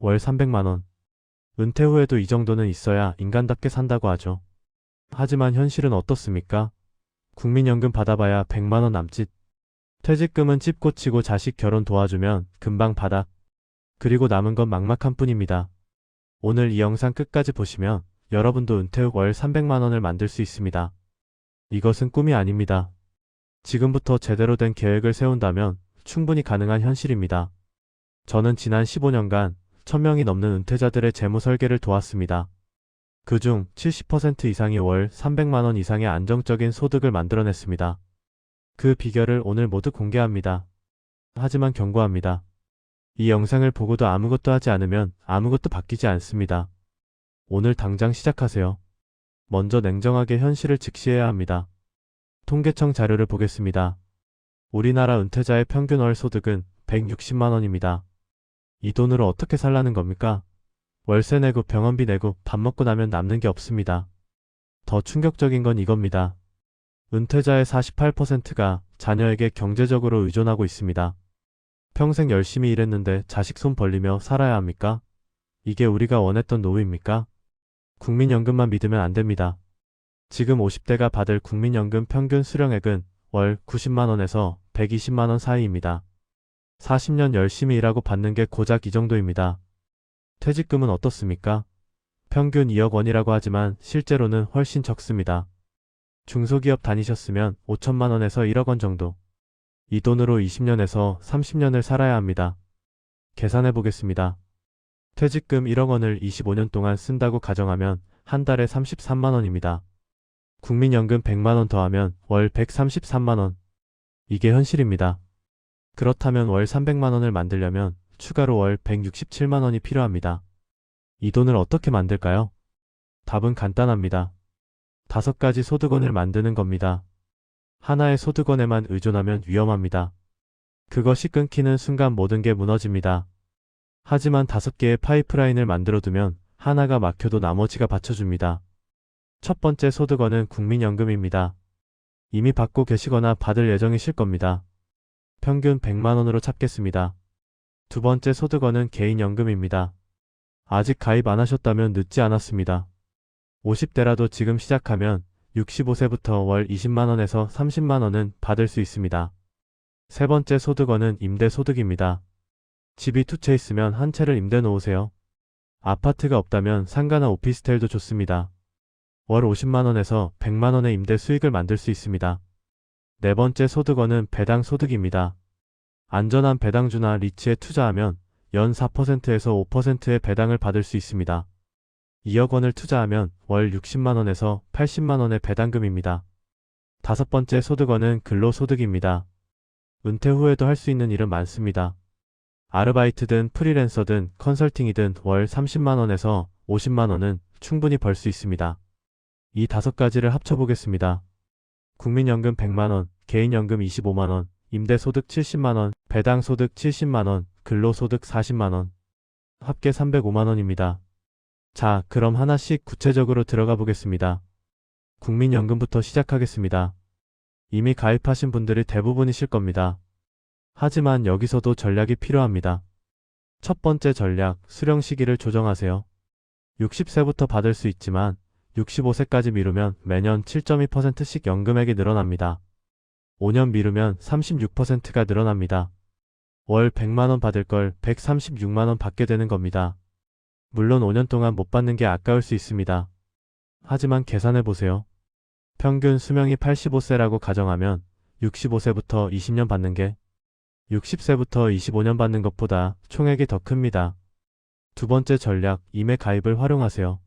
월 300만원. 은퇴 후에도 이 정도는 있어야 인간답게 산다고 하죠. 하지만 현실은 어떻습니까? 국민연금 받아봐야 100만원 남짓. 퇴직금은 집 고치고 자식 결혼 도와주면 금방 바닥. 그리고 남은 건 막막한 뿐입니다. 오늘 이 영상 끝까지 보시면 여러분도 은퇴 후 월 300만원을 만들 수 있습니다. 이것은 꿈이 아닙니다. 지금부터 제대로 된 계획을 세운다면 충분히 가능한 현실입니다. 저는 지난 15년간 1000명이 넘는 은퇴자들의 재무 설계를 도왔습니다. 그중 70% 이상이 월 300만원 이상의 안정적인 소득을 만들어냈습니다. 그 비결을 오늘 모두 공개합니다. 하지만 경고합니다. 이 영상을 보고도 아무것도 하지 않으면 아무것도 바뀌지 않습니다. 오늘 당장 시작하세요. 먼저 냉정하게 현실을 직시해야 합니다. 통계청 자료를 보겠습니다. 우리나라 은퇴자의 평균 월 소득은 160만원입니다. 이 돈으로 어떻게 살라는 겁니까? 월세 내고 병원비 내고 밥 먹고 나면 남는 게 없습니다. 더 충격적인 건 이겁니다. 은퇴자의 48%가 자녀에게 경제적으로 의존하고 있습니다. 평생 열심히 일했는데 자식 손 벌리며 살아야 합니까? 이게 우리가 원했던 노후입니까? 국민연금만 믿으면 안 됩니다. 지금 50대가 받을 국민연금 평균 수령액은 월 90만원에서 120만원 사이입니다. 40년 열심히 일하고 받는 게 고작 이 정도입니다. 퇴직금은 어떻습니까? 평균 2억 원이라고 하지만 실제로는 훨씬 적습니다. 중소기업 다니셨으면 5천만원에서 1억 원 정도. 이 돈으로 20년에서 30년을 살아야 합니다. 계산해 보겠습니다. 퇴직금 1억 원을 25년 동안 쓴다고 가정하면 한 달에 33만원입니다. 국민연금 100만원 더하면 월 133만원. 이게 현실입니다. 그렇다면 월 300만원을 만들려면 추가로 월 167만원이 필요합니다. 이 돈을 어떻게 만들까요? 답은 간단합니다. 5가지 소득원을 만드는 겁니다. 하나의 소득원에만 의존하면 위험합니다. 그것이 끊기는 순간 모든 게 무너집니다. 하지만 5개의 파이프라인을 만들어두면 하나가 막혀도 나머지가 받쳐줍니다. 첫 번째 소득원은 국민연금입니다. 이미 받고 계시거나 받을 예정이실 겁니다. 평균 100만원으로 잡겠습니다. 두 번째 소득원은 개인연금입니다. 아직 가입 안 하셨다면 늦지 않았습니다. 50대라도 지금 시작하면 65세부터 월 20만원에서 30만원은 받을 수 있습니다. 세 번째 소득원은 임대소득입니다. 집이 2채 있으면 한 채를 임대 놓으세요. 아파트가 없다면 상가나 오피스텔도 좋습니다. 월 50만원에서 100만원의 임대 수익을 만들 수 있습니다. 네 번째 소득원은 배당소득입니다. 안전한 배당주나 리츠에 투자하면 연 4%에서 5%의 배당을 받을 수 있습니다. 2억 원을 투자하면 월 60만원에서 80만원의 배당금입니다. 다섯 번째 소득원은 근로소득입니다. 은퇴 후에도 할 수 있는 일은 많습니다. 아르바이트든 프리랜서든 컨설팅이든 월 30만원에서 50만원은 충분히 벌 수 있습니다. 이 5가지를 합쳐보겠습니다. 국민연금 100만원, 개인연금 25만원, 임대소득 70만원, 배당소득 70만원, 근로소득 40만원. 합계 305만원입니다. 자, 그럼 하나씩 구체적으로 들어가 보겠습니다. 국민연금부터 시작하겠습니다. 이미 가입하신 분들이 대부분이실 겁니다. 하지만 여기서도 전략이 필요합니다. 첫 번째 전략, 수령 시기를 조정하세요. 60세부터 받을 수 있지만 65세까지 미루면 매년 7.2%씩 연금액이 늘어납니다. 5년 미루면 36%가 늘어납니다. 월 100만원 받을 걸 136만원 받게 되는 겁니다. 물론 5년 동안 못 받는 게 아까울 수 있습니다. 하지만 계산해보세요. 평균 수명이 85세라고 가정하면 65세부터 20년 받는 게 60세부터 25년 받는 것보다 총액이 더 큽니다. 두 번째 전략, 임해 가입을 활용하세요.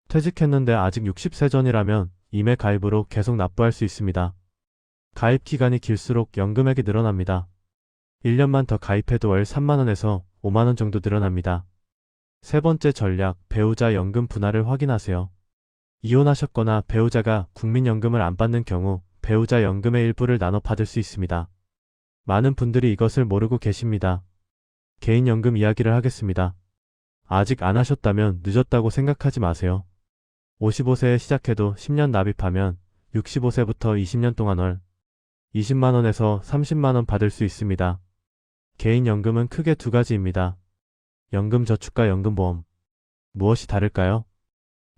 퇴직했는데 아직 60세 전이라면 임해 가입으로 계속 납부할 수 있습니다. 가입 기간이 길수록 연금액이 늘어납니다. 1년만 더 가입해도 월 3만원에서 5만원 정도 늘어납니다. 세 번째 전략, 배우자 연금 분할을 확인하세요. 이혼하셨거나 배우자가 국민연금을 안 받는 경우 배우자 연금의 일부를 나눠 받을 수 있습니다. 많은 분들이 이것을 모르고 계십니다. 개인연금 이야기를 하겠습니다. 아직 안 하셨다면 늦었다고 생각하지 마세요. 55세에 시작해도 10년 납입하면 65세부터 20년 동안 월 20만원에서 30만원 받을 수 있습니다. 개인연금은 크게 2가지입니다. 연금저축과 연금보험. 무엇이 다를까요?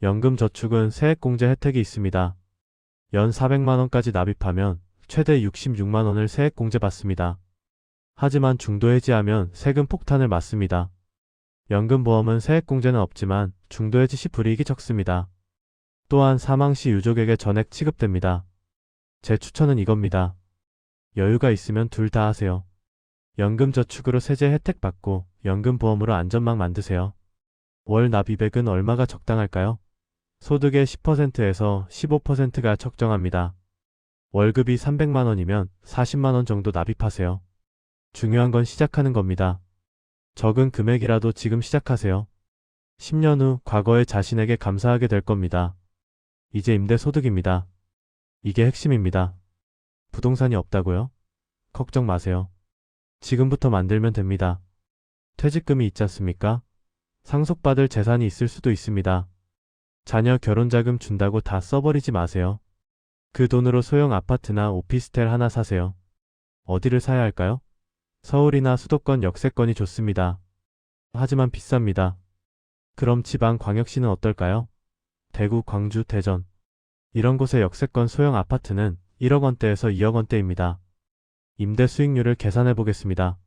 연금저축은 세액공제 혜택이 있습니다. 연 400만 원까지 납입하면 최대 66만 원을 세액공제 받습니다. 하지만 중도 해지하면 세금 폭탄을 맞습니다. 연금보험은 세액공제는 없지만 중도 해지 시 불이익이 적습니다. 또한 사망 시 유족에게 전액 취급됩니다. 제 추천은 이겁니다. 여유가 있으면 둘 다 하세요. 연금저축으로 세제 혜택 받고 연금보험으로 안전망 만드세요. 월 납입액은 얼마가 적당할까요? 소득의 10%에서 15%가 적정합니다. 월급이 300만 원이면 40만 원 정도 납입하세요. 중요한 건 시작하는 겁니다. 적은 금액이라도 지금 시작하세요. 10년 후 과거의 자신에게 감사하게 될 겁니다. 이제 임대소득입니다. 이게 핵심입니다. 부동산이 없다고요? 걱정 마세요. 지금부터 만들면 됩니다. 퇴직금이 있지 않습니까? 상속받을 재산이 있을 수도 있습니다. 자녀 결혼자금 준다고 다 써버리지 마세요. 그 돈으로 소형 아파트나 오피스텔 하나 사세요. 어디를 사야 할까요? 서울이나 수도권 역세권이 좋습니다. 하지만 비쌉니다. 그럼 지방 광역시는 어떨까요? 대구, 광주, 대전. 이런 곳의 역세권 소형 아파트는 1억 원대에서 2억 원대입니다. 임대 수익률을 계산해 보겠습니다.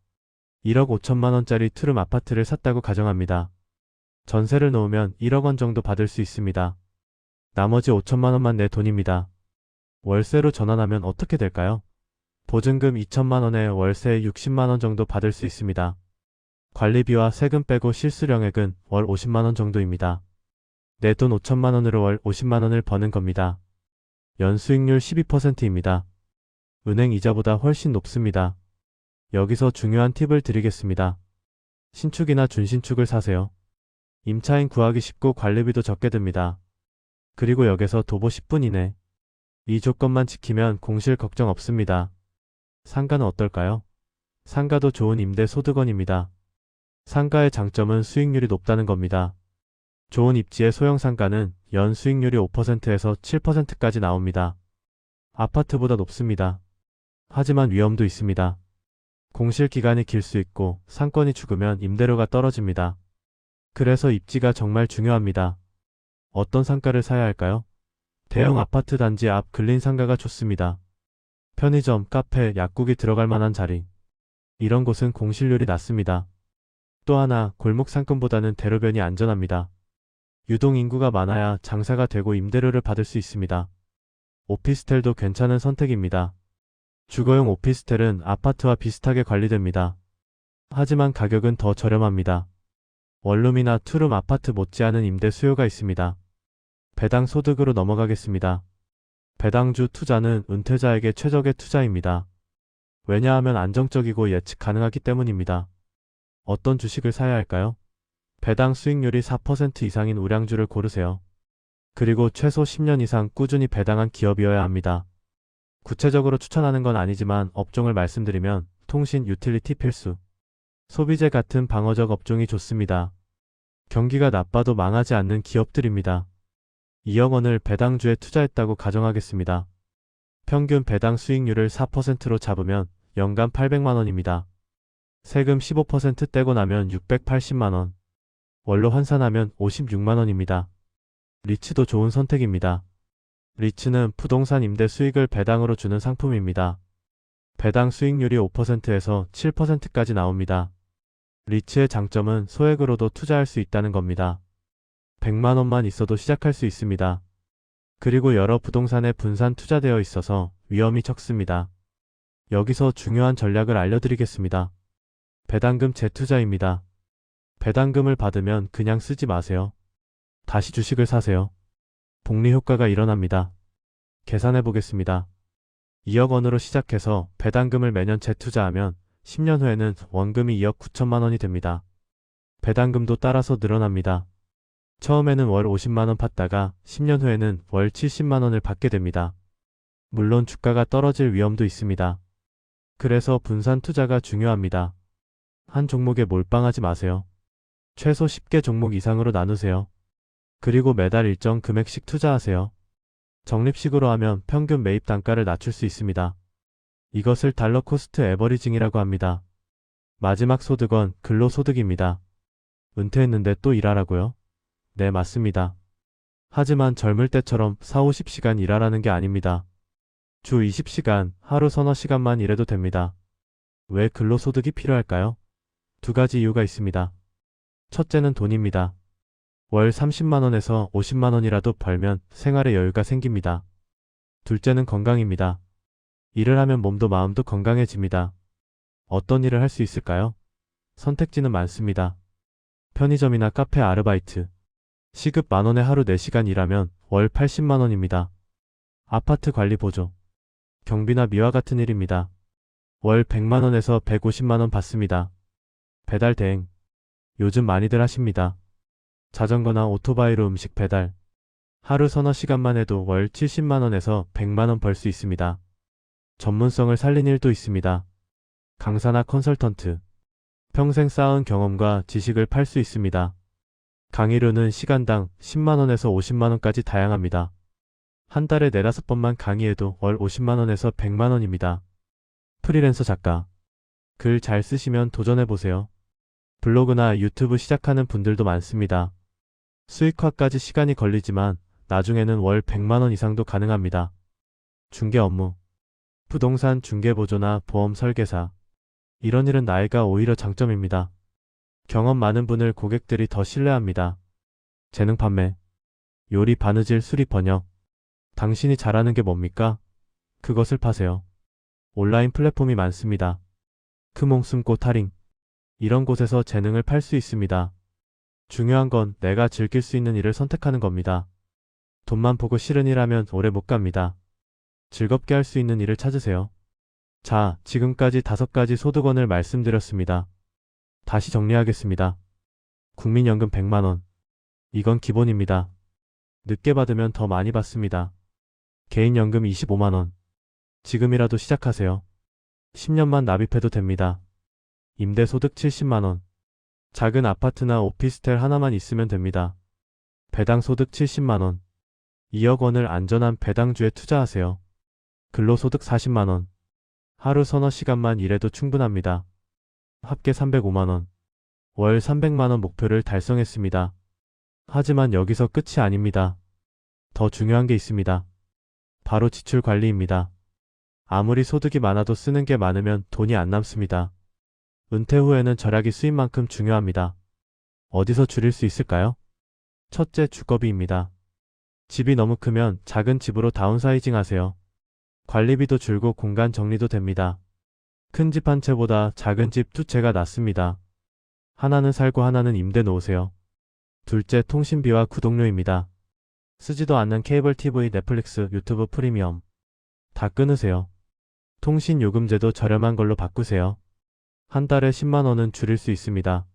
1억 5천만 원짜리 투룸 아파트를 샀다고 가정합니다. 전세를 놓으면 1억 원 정도 받을 수 있습니다. 나머지 5천만 원만 내 돈입니다. 월세로 전환하면 어떻게 될까요? 보증금 2천만 원에 월세 60만 원 정도 받을 수 있습니다. 관리비와 세금 빼고 실수령액은 월 50만 원 정도입니다. 내 돈 5천만 원으로 월 50만 원을 버는 겁니다. 연수익률 12%입니다. 은행 이자보다 훨씬 높습니다. 여기서 중요한 팁을 드리겠습니다. 신축이나 준신축을 사세요. 임차인 구하기 쉽고 관리비도 적게 듭니다. 그리고 역에서 도보 10분 이내. 이 조건만 지키면 공실 걱정 없습니다. 상가는 어떨까요? 상가도 좋은 임대 소득원입니다. 상가의 장점은 수익률이 높다는 겁니다. 좋은 입지의 소형 상가는 연 수익률이 5%에서 7%까지 나옵니다. 아파트보다 높습니다. 하지만 위험도 있습니다. 공실 기간이 길 수 있고 상권이 죽으면 임대료가 떨어집니다. 그래서 입지가 정말 중요합니다. 어떤 상가를 사야 할까요? 대형 아파트 단지 앞 근린 상가가 좋습니다. 편의점, 카페, 약국이 들어갈 만한 자리. 이런 곳은 공실률이 낮습니다. 또 하나, 골목 상권보다는 대로변이 안전합니다. 유동 인구가 많아야 장사가 되고 임대료를 받을 수 있습니다. 오피스텔도 괜찮은 선택입니다. 주거용 오피스텔은 아파트와 비슷하게 관리됩니다. 하지만 가격은 더 저렴합니다. 원룸이나 투룸 아파트 못지않은 임대 수요가 있습니다. 배당 소득으로 넘어가겠습니다. 배당주 투자는 은퇴자에게 최적의 투자입니다. 왜냐하면 안정적이고 예측 가능하기 때문입니다. 어떤 주식을 사야 할까요? 배당 수익률이 4% 이상인 우량주를 고르세요. 그리고 최소 10년 이상 꾸준히 배당한 기업이어야 합니다. 구체적으로 추천하는 건 아니지만 업종을 말씀드리면 통신, 유틸리티 필수, 소비재 같은 방어적 업종이 좋습니다. 경기가 나빠도 망하지 않는 기업들입니다. 2억 원을 배당주에 투자했다고 가정하겠습니다. 평균 배당 수익률을 4%로 잡으면 연간 800만 원입니다. 세금 15% 떼고 나면 680만 원. 월로 환산하면 56만 원입니다. 리츠도 좋은 선택입니다. 리츠는 부동산 임대 수익을 배당으로 주는 상품입니다. 배당 수익률이 5%에서 7%까지 나옵니다. 리츠의 장점은 소액으로도 투자할 수 있다는 겁니다. 100만 원만 있어도 시작할 수 있습니다. 그리고 여러 부동산에 분산 투자되어 있어서 위험이 적습니다. 여기서 중요한 전략을 알려드리겠습니다. 배당금 재투자입니다. 배당금을 받으면 그냥 쓰지 마세요. 다시 주식을 사세요. 복리 효과가 일어납니다. 계산해 보겠습니다. 2억 원으로 시작해서 배당금을 매년 재투자하면 10년 후에는 원금이 2억 9천만 원이 됩니다. 배당금도 따라서 늘어납니다. 처음에는 월 50만 원 받다가 10년 후에는 월 70만 원을 받게 됩니다. 물론 주가가 떨어질 위험도 있습니다. 그래서 분산 투자가 중요합니다. 한 종목에 몰빵하지 마세요. 최소 10개 종목 이상으로 나누세요. 그리고 매달 일정 금액씩 투자하세요. 적립식으로 하면 평균 매입 단가를 낮출 수 있습니다. 이것을 달러 코스트 에버리징이라고 합니다. 마지막 소득은 근로소득입니다. 은퇴했는데 또 일하라고요? 네, 맞습니다. 하지만 젊을 때처럼 4, 50시간 일하라는 게 아닙니다. 주 20시간, 하루 서너 시간만 일해도 됩니다. 왜 근로소득이 필요할까요? 두 가지 이유가 있습니다. 첫째는 돈입니다. 월 30만 원에서 50만 원이라도 벌면 생활에 여유가 생깁니다. 둘째는 건강입니다. 일을 하면 몸도 마음도 건강해집니다. 어떤 일을 할 수 있을까요? 선택지는 많습니다. 편의점이나 카페 아르바이트. 시급 만 원에 하루 4시간 일하면 월 80만 원입니다. 아파트 관리 보조. 경비나 미화 같은 일입니다. 월 100만 원에서 150만 원 받습니다. 배달 대행. 요즘 많이들 하십니다. 자전거나 오토바이로 음식 배달. 하루 서너 시간만 해도 월 70만 원에서 100만 원 벌 수 있습니다. 전문성을 살린 일도 있습니다. 강사나 컨설턴트. 평생 쌓은 경험과 지식을 팔 수 있습니다. 강의료는 시간당 10만 원에서 50만 원까지 다양합니다. 한 달에 4~5번만 강의해도 월 50만 원에서 100만 원입니다. 프리랜서 작가. 글 잘 쓰시면 도전해보세요. 블로그나 유튜브 시작하는 분들도 많습니다. 수익화까지 시간이 걸리지만 나중에는 월 100만 원 이상도 가능합니다. 중개 업무. 부동산 중개보조나 보험 설계사. 이런 일은 나이가 오히려 장점입니다. 경험 많은 분을 고객들이 더 신뢰합니다. 재능 판매. 요리 바느질 수리 번역. 당신이 잘하는 게 뭡니까? 그것을 파세요. 온라인 플랫폼이 많습니다. 크몽 숨고 타링. 이런 곳에서 재능을 팔 수 있습니다. 중요한 건 내가 즐길 수 있는 일을 선택하는 겁니다. 돈만 보고 싫은 일 하면 오래 못 갑니다. 즐겁게 할 수 있는 일을 찾으세요. 자, 지금까지 5가지 소득원을 말씀드렸습니다. 다시 정리하겠습니다. 국민연금 100만 원. 이건 기본입니다. 늦게 받으면 더 많이 받습니다. 개인연금 25만 원. 지금이라도 시작하세요. 10년만 납입해도 됩니다. 임대소득 70만 원. 작은 아파트나 오피스텔 하나만 있으면 됩니다. 배당소득 70만 원. 2억 원을 안전한 배당주에 투자하세요. 근로소득 40만 원. 하루 서너 시간만 일해도 충분합니다. 합계 305만 원. 월 300만 원 목표를 달성했습니다. 하지만 여기서 끝이 아닙니다. 더 중요한 게 있습니다. 바로 지출 관리입니다. 아무리 소득이 많아도 쓰는 게 많으면 돈이 안 남습니다. 은퇴 후에는 절약이 수입만큼 중요합니다. 어디서 줄일 수 있을까요? 첫째, 주거비입니다. 집이 너무 크면 작은 집으로 다운사이징 하세요. 관리비도 줄고 공간 정리도 됩니다. 큰 집 한 채보다 작은 집 2채가 낫습니다. 하나는 살고 하나는 임대 놓으세요. 둘째, 통신비와 구독료입니다. 쓰지도 않는 케이블 TV, 넷플릭스, 유튜브 프리미엄. 다 끊으세요. 통신 요금제도 저렴한 걸로 바꾸세요. 한 달에 10만 원은 줄일 수 있습니다.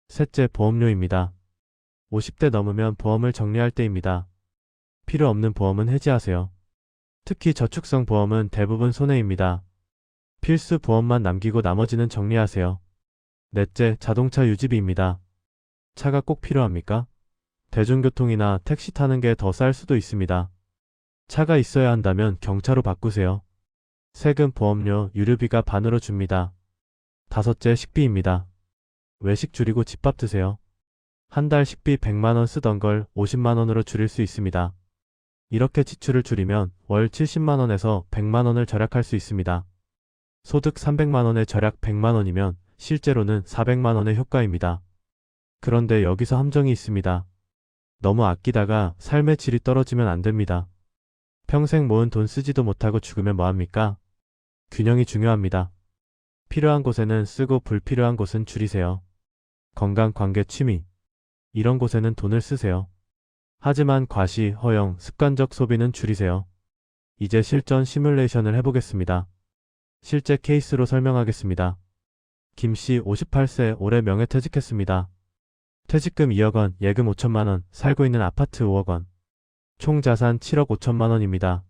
셋째, 보험료입니다. 50대 넘으면 보험을 정리할 때입니다. 필요 없는 보험은 해지하세요. 특히 저축성 보험은 대부분 손해입니다. 필수 보험만 남기고 나머지는 정리하세요. 넷째, 자동차 유지비입니다. 차가 꼭 필요합니까? 대중교통이나 택시 타는 게 더 쌀 수도 있습니다. 차가 있어야 한다면 경차로 바꾸세요. 세금, 보험료, 유류비가 반으로 줍니다. 다섯째, 식비입니다. 외식 줄이고 집밥 드세요. 한 달 식비 100만 원 쓰던 걸 50만 원으로 줄일 수 있습니다. 이렇게 지출을 줄이면 월 70만 원에서 100만 원을 절약할 수 있습니다. 소득 300만 원의 절약 100만 원이면 실제로는 400만 원의 효과입니다. 그런데 여기서 함정이 있습니다. 너무 아끼다가 삶의 질이 떨어지면 안 됩니다. 평생 모은 돈 쓰지도 못하고 죽으면 뭐합니까? 균형이 중요합니다. 필요한 곳에는 쓰고 불필요한 곳은 줄이세요. 건강, 관계, 취미. 이런 곳에는 돈을 쓰세요. 하지만 과시, 허용, 습관적 소비는 줄이세요. 이제 실전 시뮬레이션을 해보겠습니다. 실제 케이스로 설명하겠습니다. 김씨 58세 올해 명예퇴직했습니다. 퇴직금 2억 원, 예금 5천만 원, 살고 있는 아파트 5억 원. 총 자산 7억 5천만 원입니다.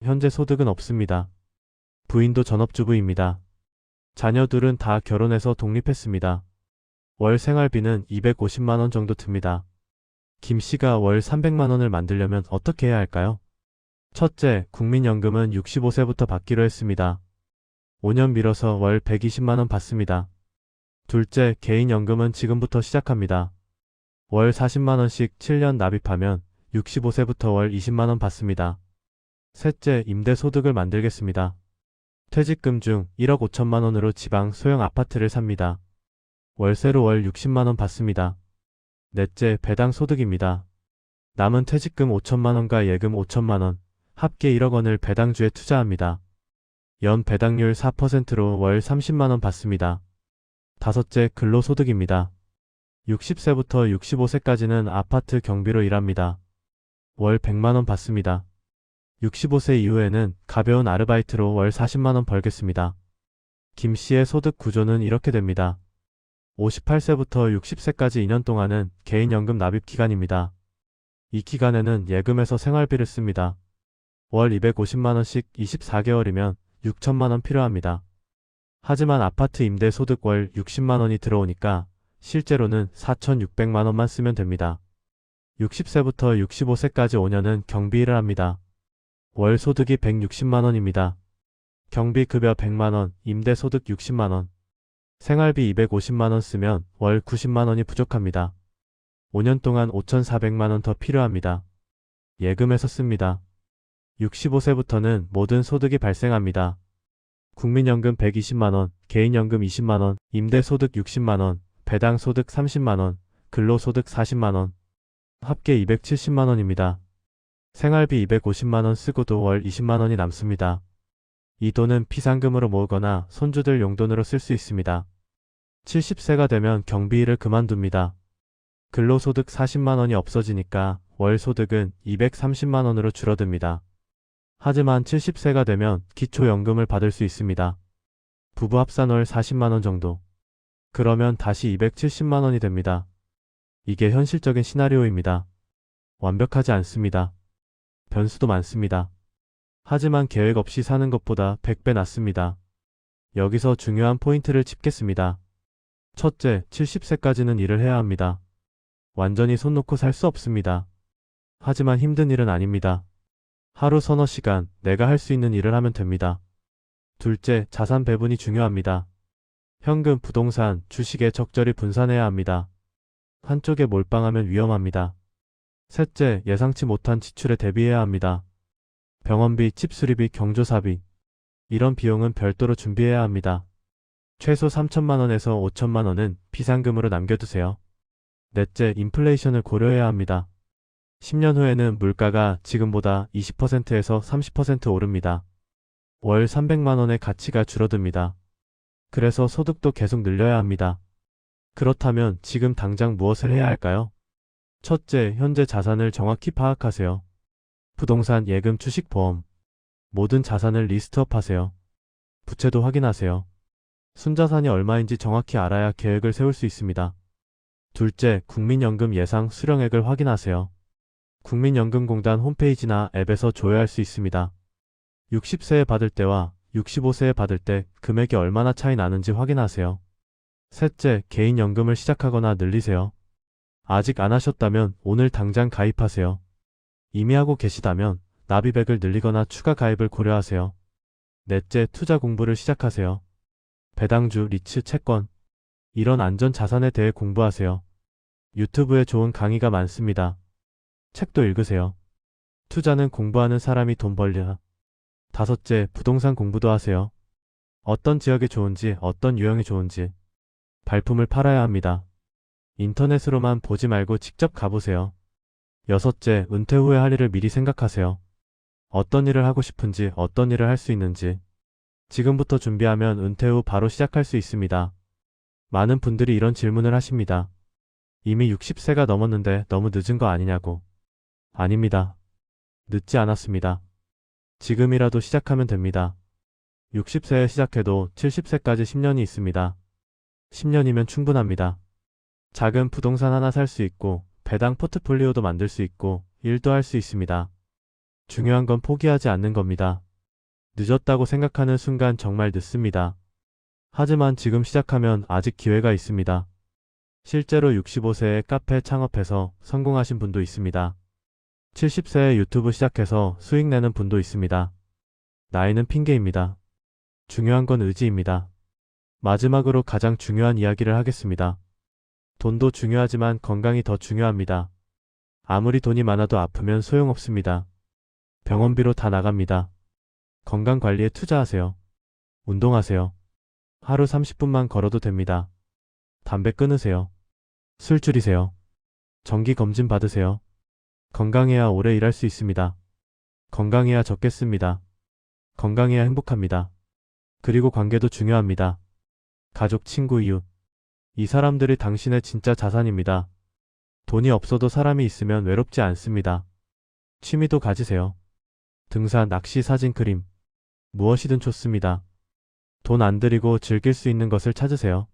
현재 소득은 없습니다. 부인도 전업주부입니다. 자녀들은 다 결혼해서 독립했습니다. 월 생활비는 250만 원 정도 듭니다. 김씨가 월 300만 원을 만들려면 어떻게 해야 할까요? 첫째, 국민연금은 65세부터 받기로 했습니다. 5년 미뤄서 월 120만 원 받습니다. 둘째, 개인연금은 지금부터 시작합니다. 월 40만원씩 7년 납입하면 65세부터 월 20만원 받습니다. 셋째, 임대소득을 만들겠습니다. 퇴직금 중 1억 5천만원으로 지방 소형 아파트를 삽니다. 월세로 월 60만원 받습니다. 넷째, 배당 소득입니다. 남은 퇴직금 5천만원과 예금 5천만원, 합계 1억 원을 배당주에 투자합니다. 연 배당률 4%로 월 30만원 받습니다. 다섯째, 근로소득입니다. 60세부터 65세까지는 아파트 경비로 일합니다. 월 100만원 받습니다. 65세 이후에는 가벼운 아르바이트로 월 40만원 벌겠습니다. 김 씨의 소득 구조는 이렇게 됩니다. 58세부터 60세까지 2년 동안은 개인연금 납입 기간입니다. 이 기간에는 예금에서 생활비를 씁니다. 월 250만원씩 24개월이면 6천만원 필요합니다. 하지만 아파트 임대 소득 월 60만원이 들어오니까 실제로는 4,600만원만 쓰면 됩니다. 60세부터 65세까지 5년은 경비 일을 합니다. 월 소득이 160만원입니다. 경비급여 100만원, 임대소득 60만원, 생활비 250만원 쓰면 월 90만원이 부족합니다. 5년 동안 5,400만원 더 필요합니다. 예금에서 씁니다. 65세부터는 모든 소득이 발생합니다. 국민연금 120만원, 개인연금 20만원, 임대소득 60만원, 배당소득 30만원, 근로소득 40만원, 합계 270만원입니다. 생활비 250만원 쓰고도 월 20만원이 남습니다. 이 돈은 비상금으로 모으거나 손주들 용돈으로 쓸 수 있습니다. 70세가 되면 경비일을 그만둡니다. 근로소득 40만원이 없어지니까 월 소득은 230만원으로 줄어듭니다. 하지만 70세가 되면 기초연금을 받을 수 있습니다. 부부 합산 월 40만원 정도. 그러면 다시 270만원이 됩니다. 이게 현실적인 시나리오입니다. 완벽하지 않습니다. 변수도 많습니다. 하지만 계획 없이 사는 것보다 100배 낫습니다. 여기서 중요한 포인트를 짚겠습니다. 첫째, 70세까지는 일을 해야 합니다. 완전히 손 놓고 살 수 없습니다. 하지만 힘든 일은 아닙니다. 하루 서너 시간 내가 할 수 있는 일을 하면 됩니다. 둘째, 자산 배분이 중요합니다. 현금, 부동산, 주식에 적절히 분산해야 합니다. 한쪽에 몰빵하면 위험합니다. 셋째, 예상치 못한 지출에 대비해야 합니다. 병원비, 집 수리비, 경조사비, 이런 비용은 별도로 준비해야 합니다. 최소 3천만원에서 5천만원은 비상금으로 남겨두세요. 넷째, 인플레이션을 고려해야 합니다. 10년 후에는 물가가 지금보다 20%에서 30% 오릅니다. 월 300만원의 가치가 줄어듭니다. 그래서 소득도 계속 늘려야 합니다. 그렇다면 지금 당장 무엇을 해야 할까요? 첫째, 현재 자산을 정확히 파악하세요. 부동산, 예금, 주식, 보험, 모든 자산을 리스트업하세요. 부채도 확인하세요. 순자산이 얼마인지 정확히 알아야 계획을 세울 수 있습니다. 둘째, 국민연금 예상 수령액을 확인하세요. 국민연금공단 홈페이지나 앱에서 조회할 수 있습니다. 60세에 받을 때와 65세에 받을 때 금액이 얼마나 차이 나는지 확인하세요. 셋째, 개인연금을 시작하거나 늘리세요. 아직 안 하셨다면 오늘 당장 가입하세요. 이미 하고 계시다면 납입액을 늘리거나 추가 가입을 고려하세요. 넷째, 투자 공부를 시작하세요. 배당주, 리츠, 채권, 이런 안전 자산에 대해 공부하세요. 유튜브에 좋은 강의가 많습니다. 책도 읽으세요. 투자는 공부하는 사람이 돈 벌려. 다섯째, 부동산 공부도 하세요. 어떤 지역이 좋은지, 어떤 유형이 좋은지. 발품을 팔아야 합니다. 인터넷으로만 보지 말고 직접 가보세요. 여섯째, 은퇴 후에 할 일을 미리 생각하세요. 어떤 일을 하고 싶은지, 어떤 일을 할 수 있는지. 지금부터 준비하면 은퇴 후 바로 시작할 수 있습니다. 많은 분들이 이런 질문을 하십니다. 이미 60세가 넘었는데 너무 늦은 거 아니냐고. 아닙니다. 늦지 않았습니다. 지금이라도 시작하면 됩니다. 60세에 시작해도 70세까지 10년이 있습니다. 10년이면 충분합니다. 작은 부동산 하나 살 수 있고 배당 포트폴리오도 만들 수 있고 일도 할 수 있습니다. 중요한 건 포기하지 않는 겁니다. 늦었다고 생각하는 순간 정말 늦습니다. 하지만 지금 시작하면 아직 기회가 있습니다. 실제로 65세에 카페 창업해서 성공하신 분도 있습니다. 70세에 유튜브 시작해서 수익 내는 분도 있습니다. 나이는 핑계입니다. 중요한 건 의지입니다. 마지막으로 가장 중요한 이야기를 하겠습니다. 돈도 중요하지만 건강이 더 중요합니다. 아무리 돈이 많아도 아프면 소용없습니다. 병원비로 다 나갑니다. 건강 관리에 투자하세요. 운동하세요. 하루 30분만 걸어도 됩니다. 담배 끊으세요. 술 줄이세요. 정기 검진 받으세요. 건강해야 오래 일할 수 있습니다. 건강해야 적겠습니다. 건강해야 행복합니다. 그리고 관계도 중요합니다. 가족, 친구, 이웃. 이 사람들이 당신의 진짜 자산입니다. 돈이 없어도 사람이 있으면 외롭지 않습니다. 취미도 가지세요. 등산, 낚시, 사진, 그림. 무엇이든 좋습니다. 돈 안 들이고 즐길 수 있는 것을 찾으세요.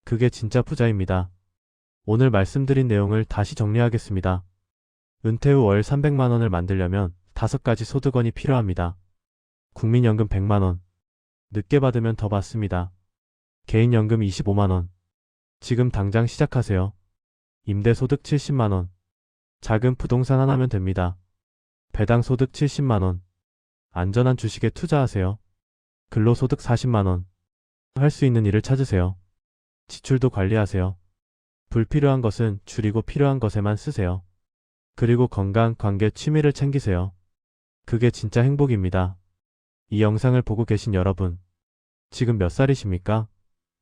그게 진짜 부자입니다. 오늘 말씀드린 내용을 다시 정리하겠습니다. 은퇴 후 월 300만 원을 만들려면 5가지 소득원이 필요합니다. 국민연금 100만 원. 늦게 받으면 더 받습니다. 개인연금 25만 원. 지금 당장 시작하세요. 임대소득 70만 원. 작은 부동산 하나면 됩니다. 배당소득 70만 원. 안전한 주식에 투자하세요. 근로소득 40만 원. 할 수 있는 일을 찾으세요. 지출도 관리하세요. 불필요한 것은 줄이고 필요한 것에만 쓰세요. 그리고 건강, 관계, 취미를 챙기세요. 그게 진짜 행복입니다. 이 영상을 보고 계신 여러분, 지금 몇 살이십니까?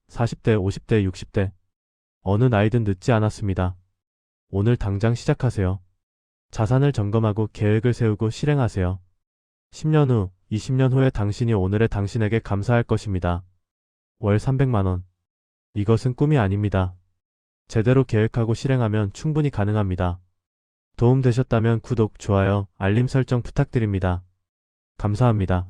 40대, 50대, 60대. 어느 나이든 늦지 않았습니다. 오늘 당장 시작하세요. 자산을 점검하고 계획을 세우고 실행하세요. 10년 후, 20년 후에 당신이 오늘의 당신에게 감사할 것입니다. 월 300만 원. 이것은 꿈이 아닙니다. 제대로 계획하고 실행하면 충분히 가능합니다. 도움되셨다면 구독, 좋아요, 알림 설정 부탁드립니다. 감사합니다.